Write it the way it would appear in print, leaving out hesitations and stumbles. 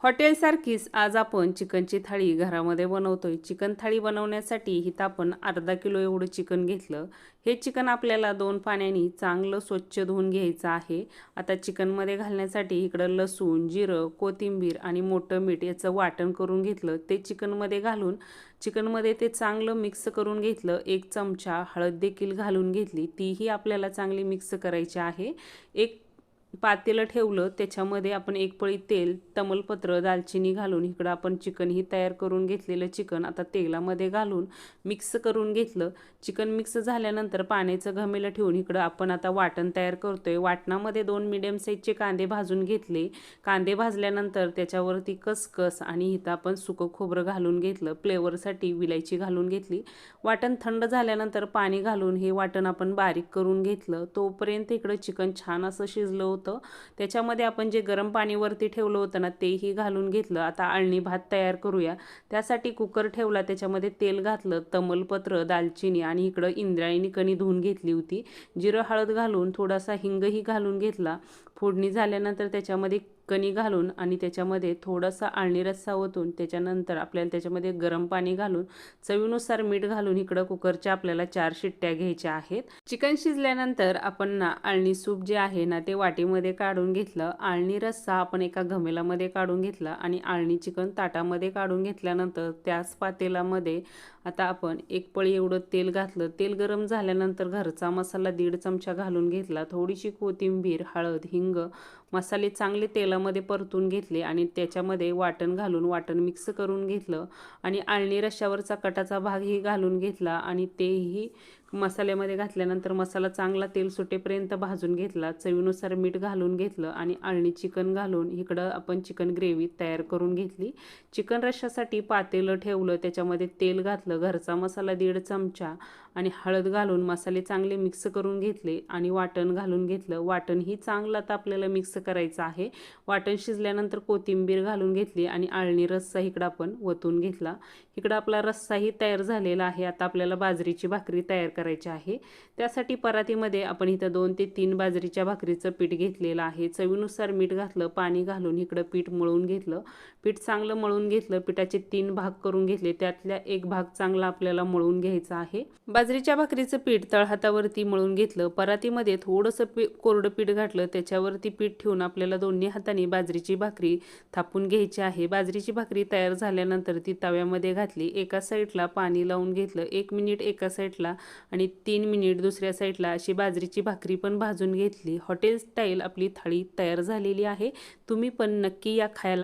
हॉटेलसारखीच आज आपण चिकनची थाळी घरामध्ये बनवतोय। चिकन थाळी बनवण्यासाठी इथं आपण अर्धा किलो एवढं चिकन घेतलं। हे चिकन आपल्याला 2 पाण्याने चांगलं स्वच्छ धुवून घ्यायचं आहे। आता चिकनमध्ये घालण्यासाठी इकडं लसूण, जिरं, कोथिंबीर आणि मोठं मीठ याचं वाटण करून घेतलं। ते चिकनमध्ये घालून चिकनमध्ये ते चांगलं मिक्स करून घेतलं। 1 चमचा हळद देखील घालून घेतली, तीही आपल्याला चांगली मिक्स करायची आहे। एक पातेलं ठेवलं, त्याच्यामध्ये आपण 1 पळी तेल, तमालपत्र, दालचिनी घालून इकडं आपण चिकन ही तयार करून घेतलेलं चिकन आता तेलामध्ये घालून मिक्स करून घेतलं। चिकन मिक्स झाल्यानंतर पाण्याचं घमेलं ठेवून इकडं आपण आता वाटण तयार करतोय। वाटणामध्ये 2 मीडियम साईजचे कांदे भाजून घेतले। कांदे भाजल्यानंतर त्याच्यावरती खसखस आणि इथं आपण सुकं खोबरं घालून घेतलं। फ्लेवरसाठी विलायची घालून घेतली। वाटण थंड झाल्यानंतर पाणी घालून हे वाटण आपण बारीक करून घेतलं। तोपर्यंत इकडं चिकन छान असं शिजलं होतं। त्याच्यामध्ये आपण जे गरम पाणी वरती ठेवलं होतं ना, तेही घालून घेतलं। आता अळणी भात तयार करूया। त्यासाठी कुकर ठेवला, त्याच्यामध्ये तेल घातलं, तमालपत्र, दालचिनी आणि इकडं इंद्रायणी कणी धुवून घेतली होती। जिरं, हळद घालून थोडासा हिंगही घालून घेतला। फोडणी झाल्यानंतर त्याच्यामध्ये कणी घालून आणि त्याच्यामध्ये थोडासा अळणी रस्सा ओतून त्याच्यानंतर आपल्याला त्याच्यामध्ये गरम पाणी घालून चवीनुसार मीठ घालून इकडं कुकरच्या आपल्याला 4 शिट्ट्या घ्यायच्या आहेत। चिकन शिजल्यानंतर आपण ना अळणी सूप जे आहे ना, ते वाटीमध्ये काढून घेतलं। अळणी रस्सा आपण एका घमेलामध्ये काढून घेतला आणि अळणी चिकन ताटामध्ये काढून घेतल्यानंतर त्याच पातेलामध्ये आता आपण 1 पळी एवढं तेल घातलं। तेल गरम झाल्यानंतर घरचा मसाला 1.5 चमचा घालून घेतला। थोडीशी कोथिंबीर, हळद, हिंग, मसाले चांगले तेलामध्ये परतून घेतले आणि त्याच्यामध्ये वाटण घालून वाटण मिक्स करून घेतलं आणि अळणी रश्श्यावरचा कटाचा भागही घालून घेतला आणि तेही मसाल्यामध्ये घातल्यानंतर मसाला चांगला तेल सुटेपर्यंत भाजून घेतला। चवीनुसार मीठ घालून घेतलं आणि अळणी चिकन घालून इकडं आपण चिकन ग्रेव्ही तयार करून घेतली। चिकन रश्श्यासाठी पातेलं ठेवलं, त्याच्यामध्ये तेल घातलं, घरचा मसाला 1.5 चमचा आणि हळद घालून मसाले चांगले मिक्स करून घेतले आणि वाटण घालून घेतलं। वाटण ही चांगलं आता आपल्याला मिक्स करायचं आहे। वाटण शिजल्यानंतर कोथिंबीर घालून घेतली आणि अळणी रस्सा इकडं आपण वतून घेतला। इकडं आपला रस्साही तयार झालेला आहे। आता आपल्याला बाजरीची भाकरी तयार करायची आहे। त्यासाठी परातीमध्ये आपण इथं 2 ते 3 बाजरीच्या भाकरीचं पीठ घेतलेलं आहे। चवीनुसार मीठ घातलं, पाणी घालून इकडं पीठ मळून घेतलं। पीठ चांगलं मळून घेतलं। पिठाचे 3 भाग करून घेतले, त्यातल्या 1 भाग चांगला आपल्याला मळून घ्यायचा आहे। बाजरीच्या भाकरीचं पीठ तळहातावरती मळून घेतलं। परातीमध्ये थोडंसं कोरडं पीठ घातलं, त्याच्यावरती पीठ ठेवून आपल्याला दोन्ही हाताने बाजरीची भाकरी थापून घ्यायची आहे। बाजरीची भाकरी तयार झाल्यानंतर ती तव्यामध्ये घातली। एका साईडला पाणी लावून घेतलं, 1 मिनिट एका साईडला आणि 3 मिनिट दुसऱ्या साईडला अशी बाजरीची भाकरी पण भाजून घेतली। हॉटेल स्टाईल आपली थाळी तयार झालेली आहे। तुम्ही पण नक्की या खायला।